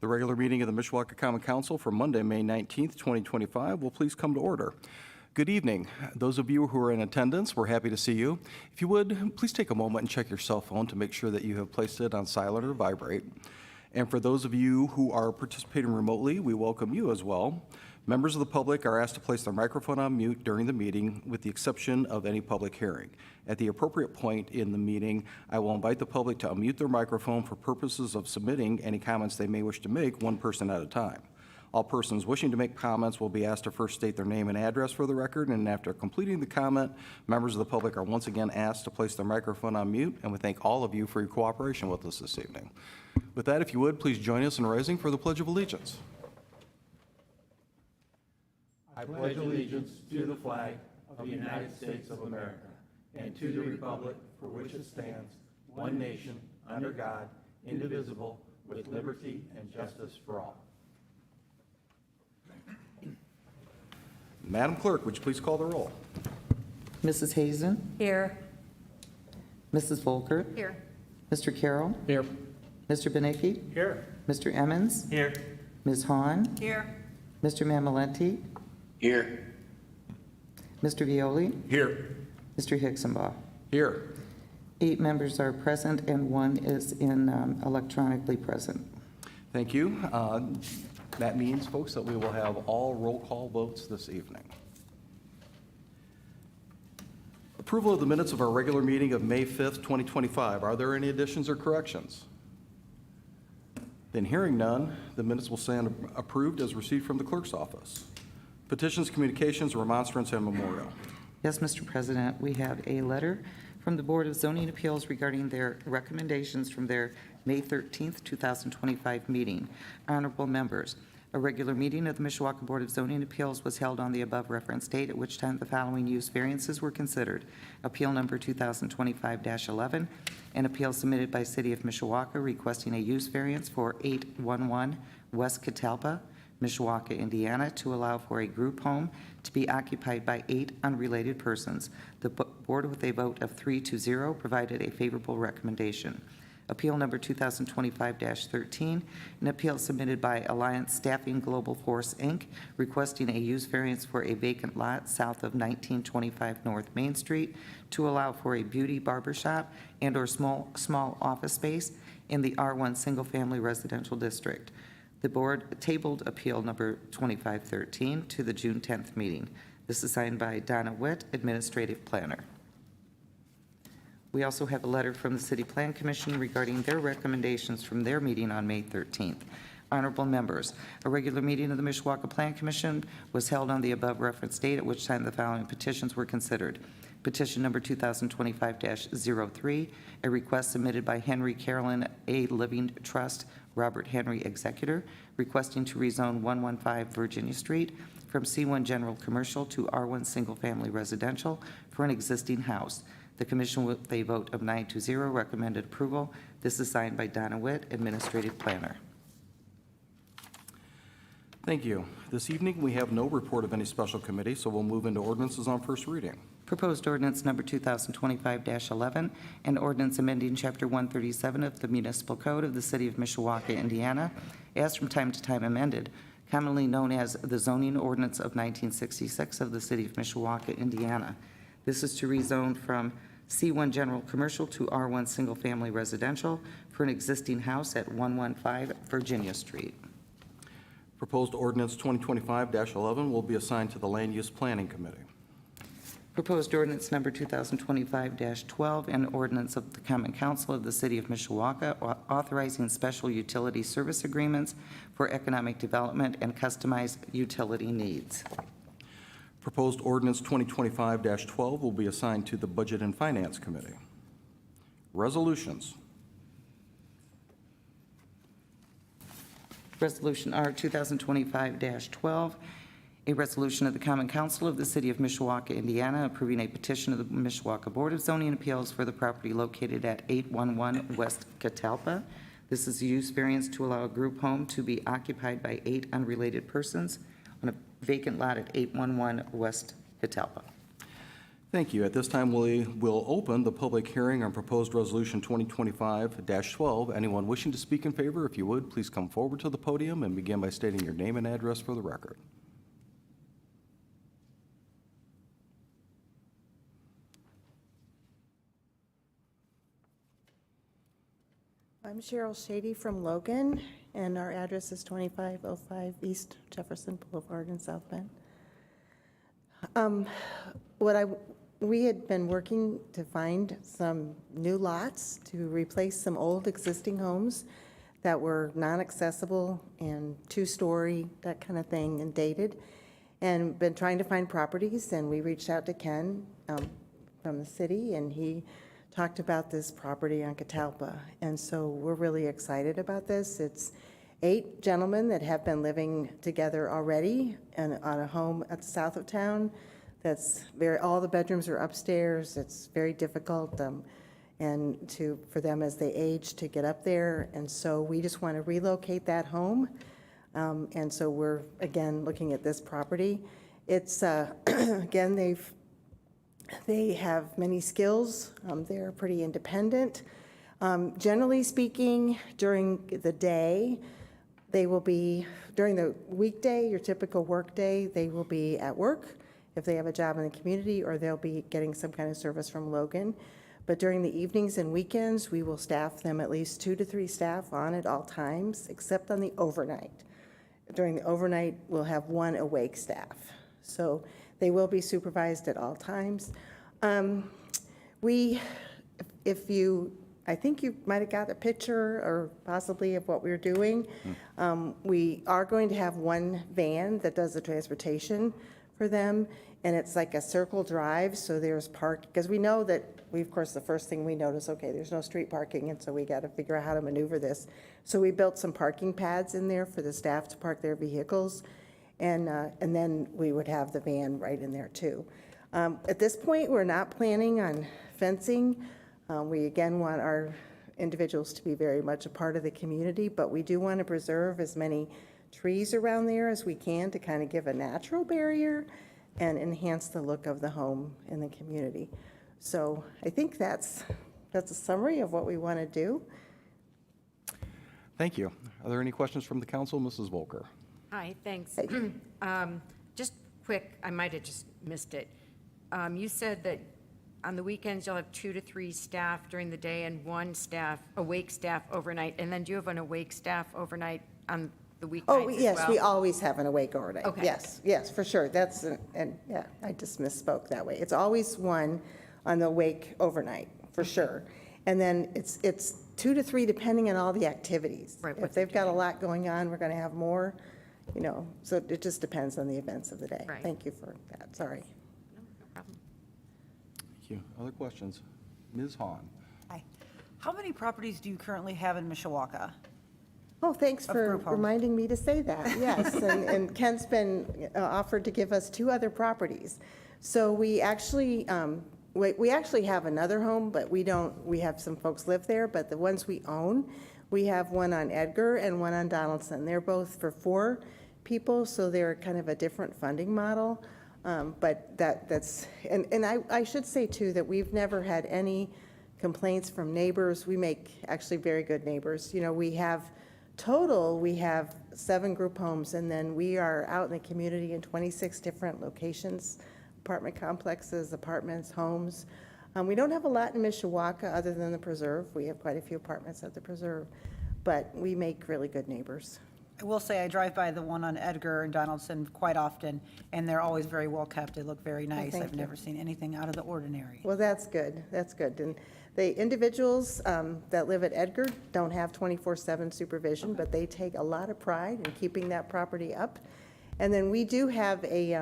The regular meeting of the Mishawaka Common Council for Monday, May 19th, 2025 will please come to order. Good evening. Those of you who are in attendance, we're happy to see you. If you would, please take a moment and check your cell phone to make sure that you have placed it on silent or vibrate. And for those of you who are participating remotely, we welcome you as well. Members of the public are asked to place their microphone on mute during the meeting with the exception of any public hearing. At the appropriate point in the meeting, I will invite the public to unmute their microphone for purposes of submitting any comments they may wish to make, one person at a time. All persons wishing to make comments will be asked to first state their name and address for the record, and after completing the comment, members of the public are once again asked to place their microphone on mute, and we thank all of you for your cooperation with us this evening. With that, if you would, please join us in rising for the Pledge of Allegiance. I pledge allegiance to the flag of the United States of America and to the republic for which it stands, one nation, under God, indivisible, with liberty and justice for all. Madam Clerk, would you please call the roll? Mrs. Hazen? Here. Mrs. Volker? Here. Mr. Carroll? Here. Mr. Benecki? Here. Mr. Emmons? Here. Ms. Hahn? Here. Mr. Mamalenti? Here. Mr. Violi? Here. Mr. Hicksenbaugh? Here. 8 members are present and 1 is in electronically present. Thank you. That means, folks, that we will have all roll call votes this evening. Approval of the minutes of our regular meeting of May 5th, 2025. Are there any additions or corrections? Then hearing none, the minutes will stand approved as received from the clerk's office. Petitions, communications, remonstrance, and memorial. Yes, Mr. President, we have a letter from the Board of Zoning Appeals regarding their recommendations from their May 13th, 2025 meeting. Honorable members, a regular meeting of the Mishawaka Board of Zoning Appeals was held on the above referenced date, at which time the following use variances were considered. Appeal number 2025-11, an appeal submitted by City of Mishawaka requesting a use variance for 811 West Catalpa, Mishawaka, Indiana, to allow for a group home to be occupied by 8 unrelated persons. The board, with a vote of 3-0, provided a favorable recommendation. Appeal number 2025-13, an appeal submitted by Alliance Staffing Global Force, Inc., requesting a use variance for a vacant lot south of 1925 North Main Street to allow for a beauty barber shop and or small office space in the R1 single-family residential district. The board tabled appeal number 2513 to the June 10th meeting. This is signed by Donna Witt, Administrative Planner. We also have a letter from the City Plan Commission regarding their recommendations from their meeting on May 13th. Honorable members, a regular meeting of the Mishawaka Plan Commission was held on the above referenced date, at which time the following petitions were considered. Petition number 2025-03, a request submitted by Henry Carolyn A. Living Trust, Robert Henry Executor, requesting to rezone 115 Virginia Street from C1 General Commercial to R1 Single Family Residential for an existing house. The commission, with a vote of 9-0, recommended approval. This is signed by Donna Witt, Administrative Planner. Thank you. This evening, we have no report of any special committee, so we'll move into ordinances on first reading. Proposed ordinance number 2025-11, an ordinance amending Chapter 137 of the Municipal Code of the City of Mishawaka, Indiana, as from time to time amended, commonly known as the Zoning Ordinance of 1966 of the City of Mishawaka, Indiana. This is to rezone from C1 General Commercial to R1 Single Family Residential for an existing house at 115 Virginia Street. Proposed ordinance 2025-11 will be assigned to the Land Use Planning Committee. Proposed ordinance number 2025-12, an ordinance of the Common Council of the City of Mishawaka authorizing special utility service agreements for economic development and customized utility needs. Proposed ordinance 2025-12 will be assigned to the Budget and Finance Committee. Resolutions. Resolution R 2025-12, a resolution of the Common Council of the City of Mishawaka, Indiana, approving a petition of the Mishawaka Board of Zoning Appeals for the property located at 811 West Catalpa. This is a use variance to allow a group home to be occupied by 8 unrelated persons on a vacant lot at 811 West Catalpa. Thank you. At this time, we will open the public hearing on proposed resolution 2025-12. Anyone wishing to speak in favor, if you would, please come forward to the podium and begin by stating your name and address for the record. I'm Cheryl Shady from Logan, and our address is 2505 East Jefferson Boulevard in South Bend. We had been working to find some new lots to replace some old existing homes that were non-accessible and two-story, that kind of thing, and dated, and been trying to find properties, and we reached out to Ken from the city, and he talked about this property on Catalpa, and so we're really excited about this. It's 8 gentlemen that have been living together already and on a home at the south of town. That's all the bedrooms are upstairs. It's very difficult for them as they age to get up there, and so we just want to relocate that home. And so we're again looking at this property. It's again they have many skills. They're pretty independent. Generally speaking, during the day, they will be, during the weekday, your typical work day, they will be at work if they have a job in the community, or they'll be getting some kind of service from Logan. But during the evenings and weekends, we will staff them, at least 2 to 3 staff on at all times, except on the overnight. During the overnight, we'll have 1 awake staff. So they will be supervised at all times. I think you might have got a picture or possibly of what we're doing. We are going to have 1 van that does the transportation for them, and it's like a circle drive, so there's because we know that of course, the first thing we notice, okay, there's no street parking, and so we got to figure out how to maneuver this. So we built some parking pads in there for the staff to park their vehicles, and then we would have the van right in there too. At this point, we're not planning on fencing. We again want our individuals to be very much a part of the community, but we do want to preserve as many trees around there as we can to kind of give a natural barrier and enhance the look of the home in the community. So I think that's a summary of what we want to do. Thank you. Are there any questions from the council? Mrs. Volker. Hi, thanks. Just quick, I might have just missed it. You said that on the weekends you'll have 2 to 3 staff during the day and 1 awake staff overnight. And then do you have an awake staff overnight on the weeknights Oh, as yes, well? we always have an awake overnight. Okay. Yes, for sure. And yeah, I just misspoke that way. It's always 1 on the awake overnight, for sure. And then it's 2 to 3 depending on all the activities. Right, If what they've they're got a lot going on, we're going to have more, so it just depends on the events of the day. Right. Thank you for that, sorry. No problem. Thank you. Other questions? Ms. Hahn. Hi. How many properties do you currently have in Mishawaka? Oh, thanks for group homes. reminding me to say that, yes. And Kent's been offered to give us 2 other properties. So we actually have another home, but we have some folks live there, but the ones we own, we have one on Edgar and one on Donaldson. They're both for 4 people, so they're kind of a different funding model. But that's, and I should say too, that we've never had any complaints from neighbors. We make actually very good neighbors. We have 7 group homes, and then we are out in the community in 26 different locations, apartment complexes, apartments, homes. We don't have a lot in Mishawaka other than the Preserve. We have quite a few apartments at the Preserve, but we make really good neighbors. I will say I drive by the one on Edgar and Donaldson quite often, and they're always very well kept. They look very nice. thank I've you. never seen anything out of the ordinary. Well, that's good. That's good. And the individuals that live at Edgar don't have 24/7 supervision, but they take a lot of pride in keeping that property up. And then we do have a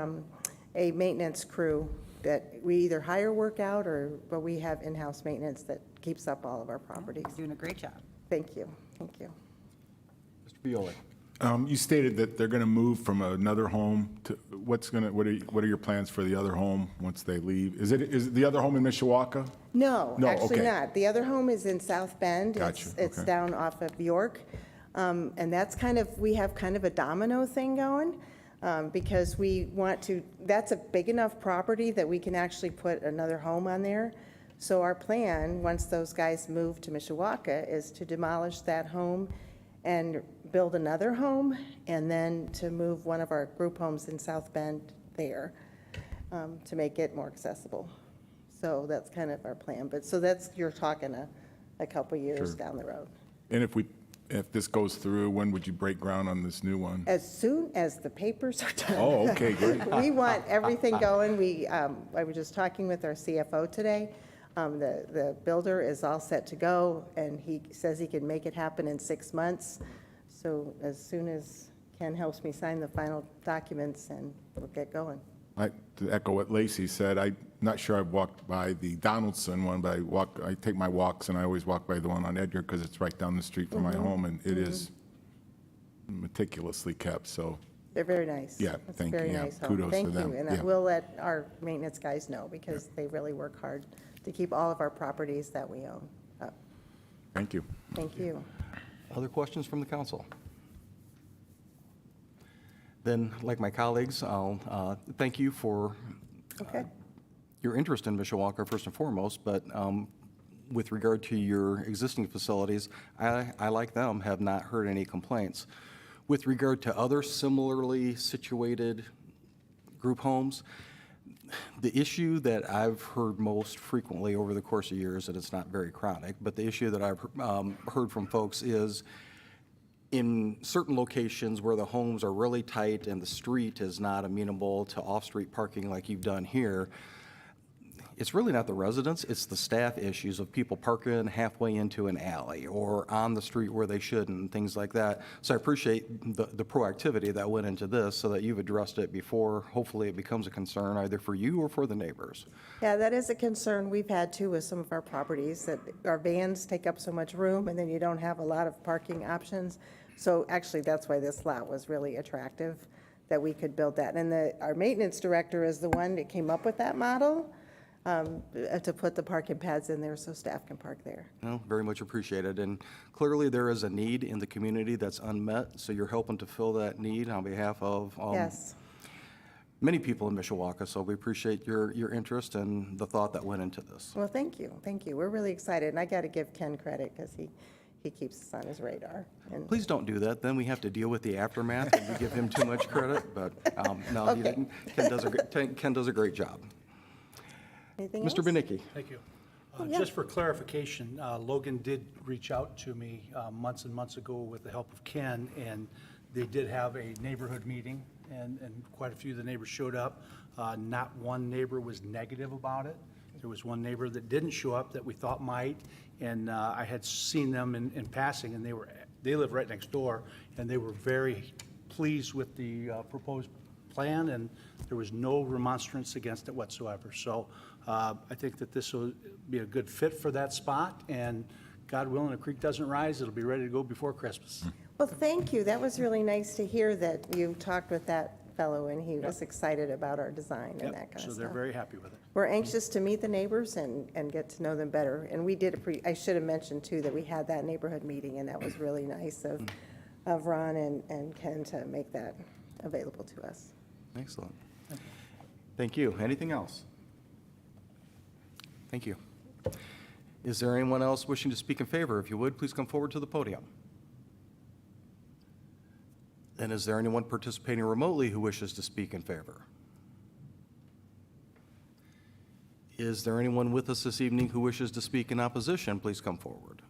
maintenance crew that we either hire work out but we have in-house maintenance that keeps up all of our properties. You're doing a great job. Thank you. Thank you. Mr. Bioli. You stated that they're going to move from another home to, what are your plans for the other home once they leave? Is the other home in Mishawaka? No, No, actually okay. not. The other home is in South Bend. Gotcha, It's okay. down off of York. And that's we have kind of a domino thing going. because we want to, that's a big enough property that we can actually put another home on there. So our plan, once those guys move to Mishawaka, is to demolish that home and build another home, and then to move one of our group homes in South Bend there, to make it more accessible. So that's kind of our plan, but, so that's, you're talking a couple years Sure. down the road. And if this goes through, when would you break ground on this new one? As soon as the papers are done. Oh, okay, great. We want everything going. I was just talking with our CFO today. The builder is all set to go, and he says he can make it happen in 6 months. So as soon as Ken helps me sign the final documents, and we'll get going. To echo what Lacey said, I'm not sure I've walked by the Donaldson one, but I take my walks, and I always walk by the one on Edgar because it's right down the street from my home, and it is meticulously kept, so. They're very nice. Yeah, It's a thank you. very Yeah, nice home. kudos to Thank them. you, and Yeah. we'll let our maintenance guys know, because they really work hard to keep all of our properties that we own up. Thank you. Thank you. Other questions from the council? Then, like my colleagues, I'll thank you for Okay. your interest in Mishawaka first and foremost, but with regard to your existing facilities, I, like them, have not heard any complaints. With regard to other similarly situated group homes, the issue that I've heard most frequently over the course of years, and it's not very chronic, but the issue that I've heard from folks is in certain locations where the homes are really tight and the street is not amenable to off-street parking like you've done here, it's really not the residents, it's the staff issues of people parking halfway into an alley or on the street where they shouldn't, and things like that. So I appreciate the proactivity that went into this so that you've addressed it before. Hopefully it becomes a concern either for you or for the neighbors. Yeah, that is a concern we've had too with some of our properties, that our vans take up so much room and then you don't have a lot of parking options. So actually, that's why this lot was really attractive, that we could build that. And our maintenance director is the one that came up with that model, to put the parking pads in there so staff can park there. No, very much appreciated. And clearly there is a need in the community that's unmet, so you're helping to fill that need on behalf of Yes. many people in Mishawaka. So we appreciate your interest and the thought that went into this. Well, thank you. Thank you. We're really excited. And I got to give Ken credit because he keeps us on his radar. And Please don't do that, then we have to deal with the aftermath and we give him too much credit, but no, he Okay. didn't. Ken does a great job. anything else? Mr. Benicki. Thank you. Yeah. Just for clarification, Logan did reach out to me months and months ago with the help of Ken, and they did have a neighborhood meeting, and quite a few of the neighbors showed up. Not one neighbor was negative about it. There was one neighbor that didn't show up that we thought might, and I had seen them in passing, and they live right next door, and they were very pleased with the proposed plan, and there was no remonstrance against it whatsoever. So I think that this will be a good fit for that spot, and God willing, the creek doesn't rise, it'll be ready to go before Christmas. Well, thank you. That was really nice to hear that you talked with that fellow and he was excited about our design and that Yep, kind so of they're stuff. very happy with it. We're anxious to meet the neighbors and get to know them better. And we did, I should have mentioned too, that we had that neighborhood meeting and that was really nice of Ron and Ken to make that available to us. Excellent. Thank you. Anything else? Thank you. Is there anyone else wishing to speak in favor? If you would, please come forward to the podium. And is there anyone participating remotely who wishes to speak in favor? Is there anyone with us this evening who wishes to speak in opposition? Please come forward.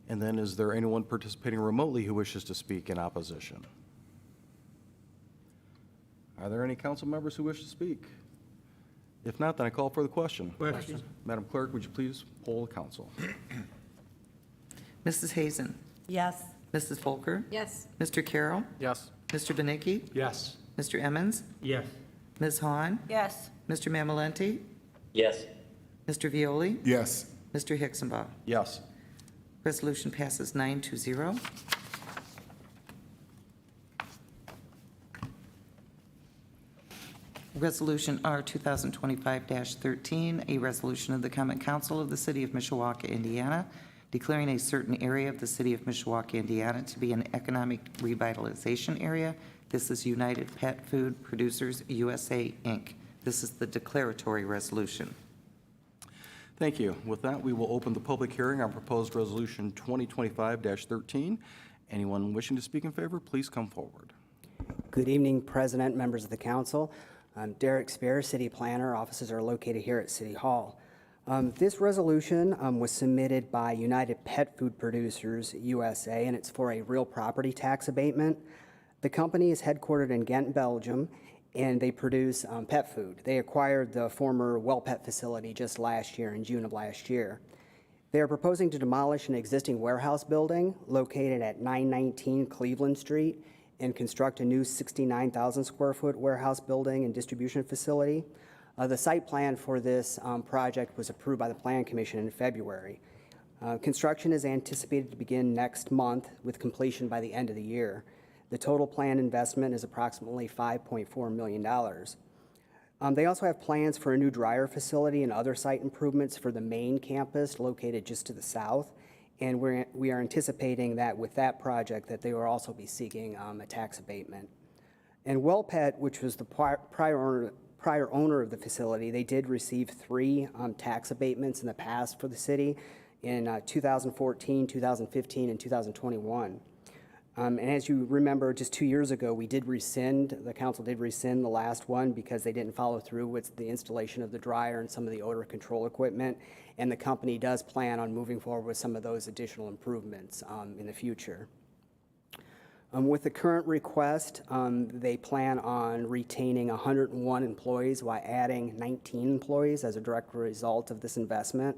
And then is there anyone participating remotely who wishes to speak in opposition? Are there any council members who wish to speak? If not, then I call for the question. Question. Madam Clerk, would you please poll the council? Mrs. Hazen, Yes. Mrs. Volker, Yes. Mr. Carroll, Yes. Mr. Benicki, Yes. Mr. Emmons, Yes. Ms. Hahn, Yes. Mr. Mamalenti, yes, Mr. Violi, Yes. Mr. Hixenbaugh. Yes. Resolution passes 9-0. Resolution R 2025-13, a resolution of the Common Council of the City of Mishawaka, Indiana, declaring a certain area of the city of Mishawaka, Indiana to be an economic revitalization area. This is United Pet Food Producers USA, Inc. This is the declaratory resolution. Thank you. With that, we will open the public hearing on proposed resolution 2025-13. Anyone wishing to speak in favor, please come forward. Good evening, President, members of the council. I'm Derek Spear, City Planner. Offices are located here at City Hall. This resolution was submitted by United Pet Food Producers USA, and it's for a real property tax abatement. The company is headquartered in Ghent, Belgium, and they produce pet food. They acquired the former Well Pet facility just last year, in June of last year. They are proposing to demolish an existing warehouse building located at 919 Cleveland Street and construct a new 69,000 square foot warehouse building and distribution facility. The site plan for this project was approved by the Plan Commission in February. Construction is anticipated to begin next month with completion by the end of the year. The total planned investment is approximately $5.4 million. They also have plans for a new dryer facility and other site improvements for the main campus located just to the south. And we are anticipating that with that project that they will also be seeking a tax abatement. And Well Pet, which was the prior owner of the facility, they did receive 3 tax abatements in the past for the city in 2014, 2015, and 2021. And as you remember, just 2 years ago, the council did rescind the last one because they didn't follow through with the installation of the dryer and some of the odor control equipment. And the company does plan on moving forward with some of those additional improvements in the future. With the current request, they plan on retaining 101 employees while adding 19 employees as a direct result of this investment.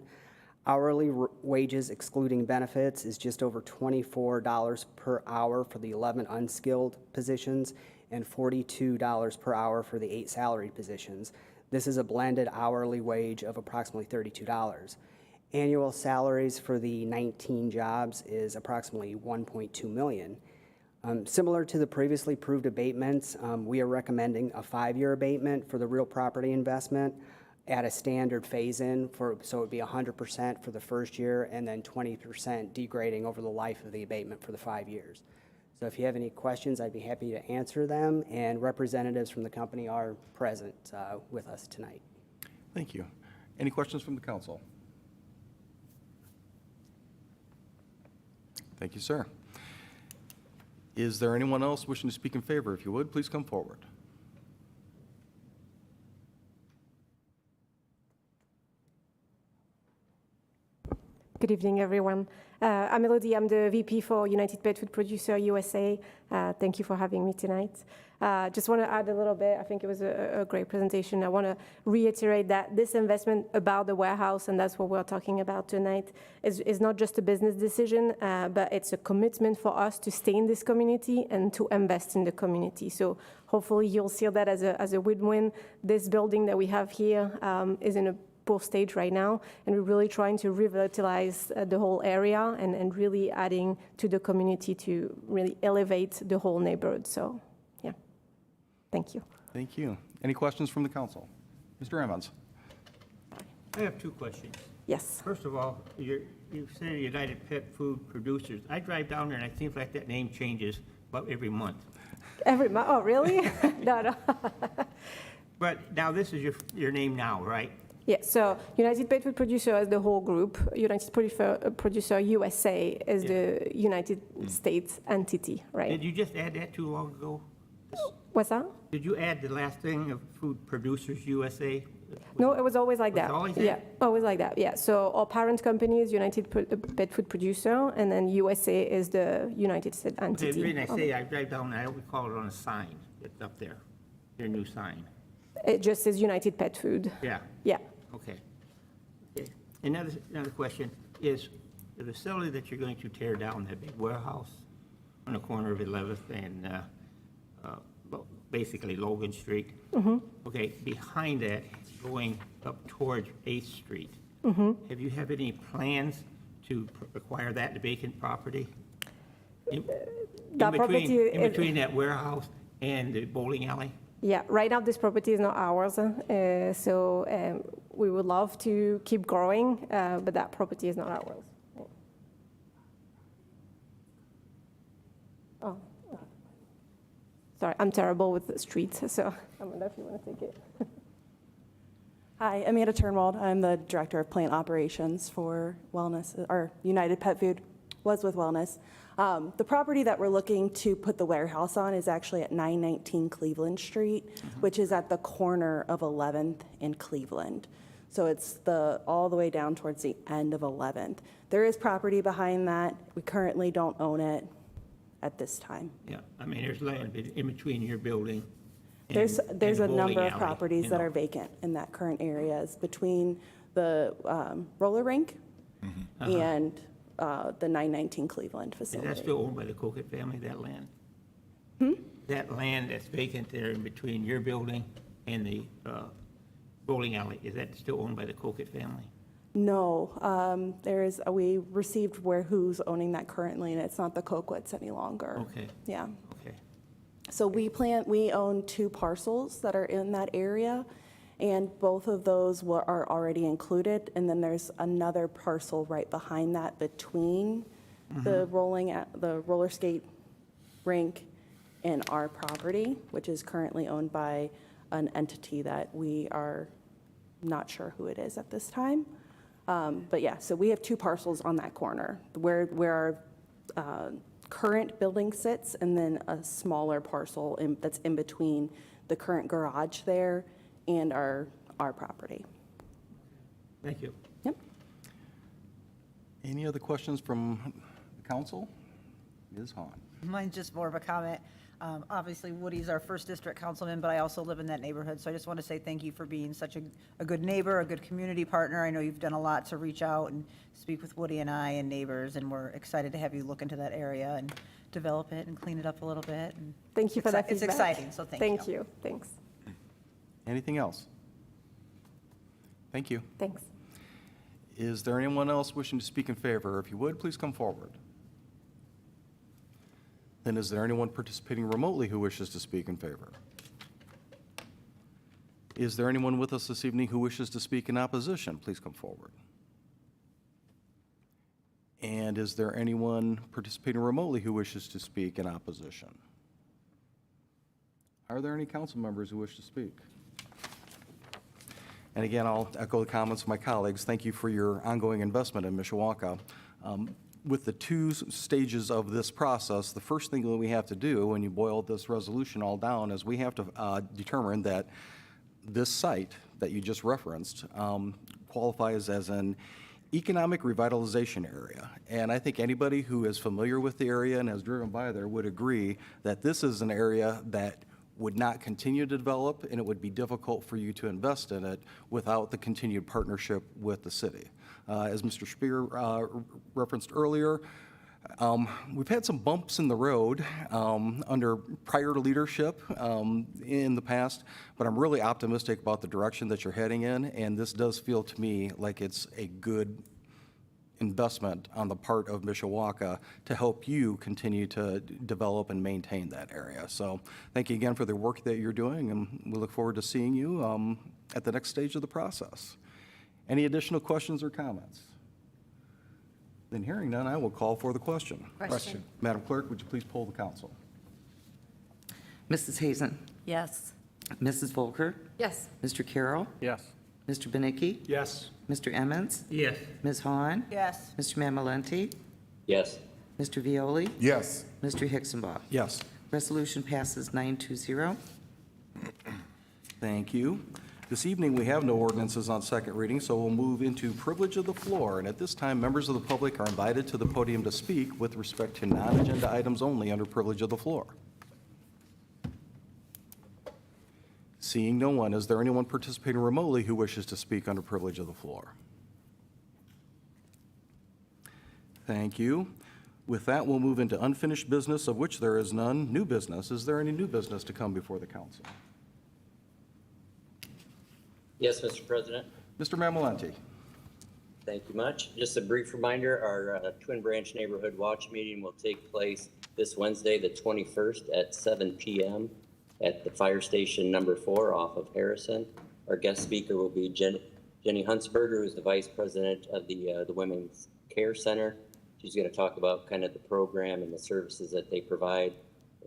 Hourly wages excluding benefits is just over $24 per hour for the 11 unskilled positions and $42 per hour for the 8 salaried positions. This is a blended hourly wage of approximately $32. Annual salaries for the 19 jobs is approximately $1.2 million. Similar to the previously approved abatements, we are recommending a 5-year abatement for the real property investment at a standard phase-in, so it would be 100% for the first year and then 20% degrading over the life of the abatement for the 5 years. So if you have any questions, I'd be happy to answer them, and representatives from the company are present with us tonight. Thank you. Any questions from the council? Thank you, sir. Is there anyone else wishing to speak in favor? If you would, please come forward. Good evening, everyone. I'm Elodie. I'm the VP for United Pet Food Producer USA. Thank you for having me tonight. Just want to add a little bit. I think it was a great presentation. I want to reiterate that this investment about the warehouse, and that's what we're talking about tonight, is not just a business decision, but it's a commitment for us to stay in this community and to invest in the community. So hopefully you'll see that as a win-win. This building that we have here is in a poor stage right now, and we're really trying to revitalize the whole area and really adding to the community to really elevate the whole neighborhood. So, yeah, thank you. Thank you. Any questions from the council? Mr. Emmons. I have 2 questions. Yes. First of all, you say United Pet Food Producers. I drive down there and it seems like that name changes about every month. Every month? Oh, really? No. But now this is your name now, right? Yeah, so United Pet Food Producer is the whole group. United Producer USA is the United States entity, right? Did you just add that too long ago? What's that? Did you add the last thing of Food Producers USA? No, it was always like Was that. it always that? Yeah, always like that. Yeah. So our parent company is United Pet Food Producer, and then USA is the United States entity. The reason I say I drive down there, I always call it on a sign that's up there, their new sign. It just says United Pet Food. Yeah. Yeah. Okay. Okay. Another question is, the facility that you're going to tear down, that big warehouse on the corner of 11th and basically Logan Street. Mm-hmm. Okay, behind that, going up towards 8th Street. Mm-hmm. Have you have any plans to acquire that vacant property? In between that warehouse and the bowling alley? Yeah, right now this property is not ours, so we would love to keep growing, but that property is not ours. Oh, sorry, I'm terrible with the streets, so I wonder if you want to take it. Hi, Amanda Turnwald. I'm the Director of Plant Operations for Wellness, or United Pet Food, was with Wellness. The property that we're looking to put the warehouse on is actually at 919 Cleveland Street, which is at the corner of 11th and Cleveland. So it's all the way down towards the end of 11th. There is property behind that. We currently don't own it at this time. Yeah, I mean, there's land in between your building and There's and a the number bowling of alley, properties you that know. are vacant in that current area. It's between the roller rink and the 919 Cleveland Is facility. that still owned by the Colquitt family, that land? That land that's vacant there in between your building and the bowling alley, is that still owned by the Colquitt family? No, we received who's owning that currently, and it's not the Coquitts any longer. Okay, Yeah. okay. So we own 2 parcels that are in that area, and both of those are already included. And then there's another parcel right behind that between the roller skate rink and our property, which is currently owned by an entity that we are not sure who it is at this time. But yeah, so we have 2 parcels on that corner where our current building sits, and then a smaller parcel that's in between the current garage there and our property. Thank you. Yep. Any other questions from the council? Ms. Hahn? Mine's just more of a comment. Obviously, Woody's our first district councilman, but I also live in that neighborhood, so I just want to say thank you for being such a good neighbor, a good community partner. I know you've done a lot to reach out and speak with Woody and I and neighbors, and we're excited to have you look into that area and develop it and clean it up a little bit. And Thank you for that It's feedback. exciting, so thank you. Thank you. Thanks. Anything else? Thank you. Thanks. Is there anyone else wishing to speak in favor? If you would, please come forward. Then is there anyone participating remotely who wishes to speak in favor? Is there anyone with us this evening who wishes to speak in opposition? Please come forward. And is there anyone participating remotely who wishes to speak in opposition? Are there any council members who wish to speak? And again, I'll echo the comments of my colleagues. Thank you for your ongoing investment in Mishawaka. With the 2 stages of this process, the first thing that we have to do when you boil this resolution all down is we have to determine that this site that you just referenced qualifies as an economic revitalization area. And I think anybody who is familiar with the area and has driven by there would agree that this is an area that would not continue to develop, and it would be difficult for you to invest in it without the continued partnership with the city. As Mr. Spear referenced earlier, we've had some bumps in the road under prior leadership in the past, but I'm really optimistic about the direction that you're heading in, and this does feel to me like it's a good investment on the part of Mishawaka to help you continue to develop and maintain that area. So thank you again for the work that you're doing, and we look forward to seeing you at the next stage of the process. Any additional questions or comments? Then hearing none, I will call for the question. Question. Madam Clerk, would you please poll the council? Mrs. Hazen, Yes. Mrs. Volker, Yes. Mr. Carroll, Yes. Mr. Benicki, Yes. Mr. Emmons, Yes. Ms. Hahn, Yes. Mr. Mamalenti, Yes. Mr. Violi, Yes. Mr. Hixenbaugh. Yes. Resolution passes 920. Thank you. This evening, we have no ordinances on second reading, so we'll move into privilege of the floor. And at this time, members of the public are invited to the podium to speak with respect to non-agenda items only under privilege of the floor. Seeing no one, is there anyone participating remotely who wishes to speak under privilege of the floor? Thank you. With that, we'll move into unfinished business, of which there is none. New business. Is there any new business to come before the council? Yes, Mr. President. Mr. Mamalenti. Thank you much. Just a brief reminder, our Twin Branch Neighborhood Watch meeting will take place this Wednesday, the 21st at 7 p.m. at the Fire Station number 4 off of Harrison. Our guest speaker will be Jenny Huntsberger, who's the Vice President of the Women's Care Center. She's going to talk about kind of the program and the services that they provide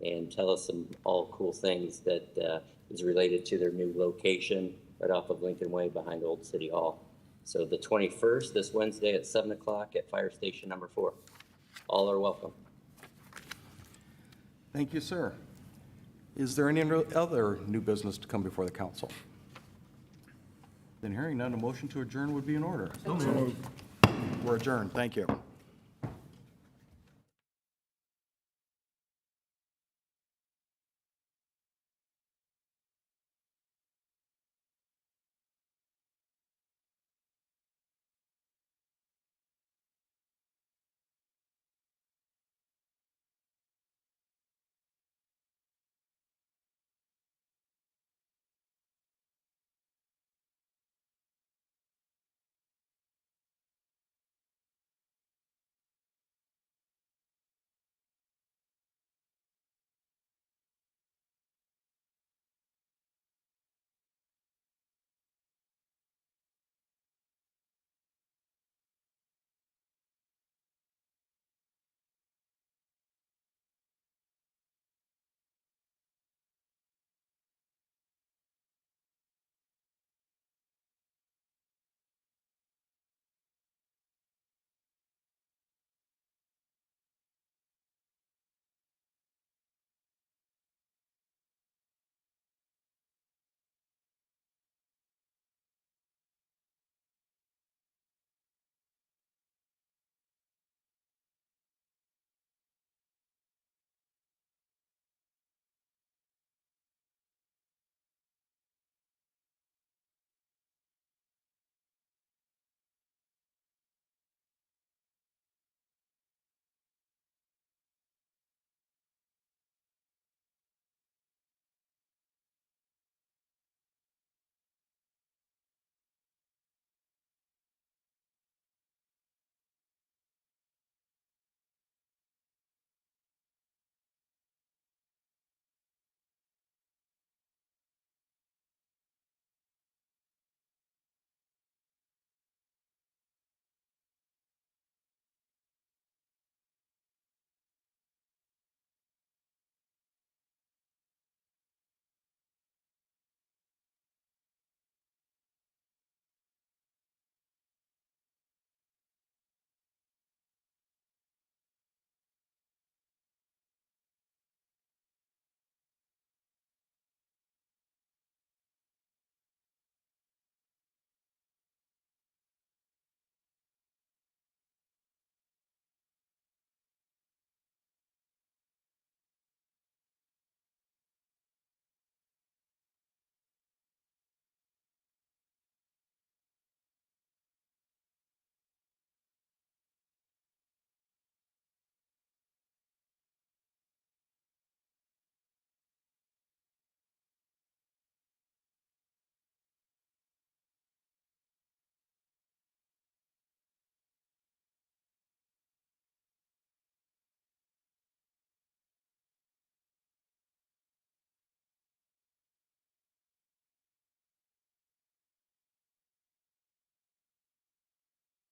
and tell us some all cool things that is related to their new location right off of Lincoln Way behind Old City Hall. So the 21st, this Wednesday at 7 o'clock at Fire Station number 4. All are welcome. Thank you, sir. Is there any other new business to come before the council? Then hearing none, a motion to adjourn would be in order. We're adjourned. Thank you.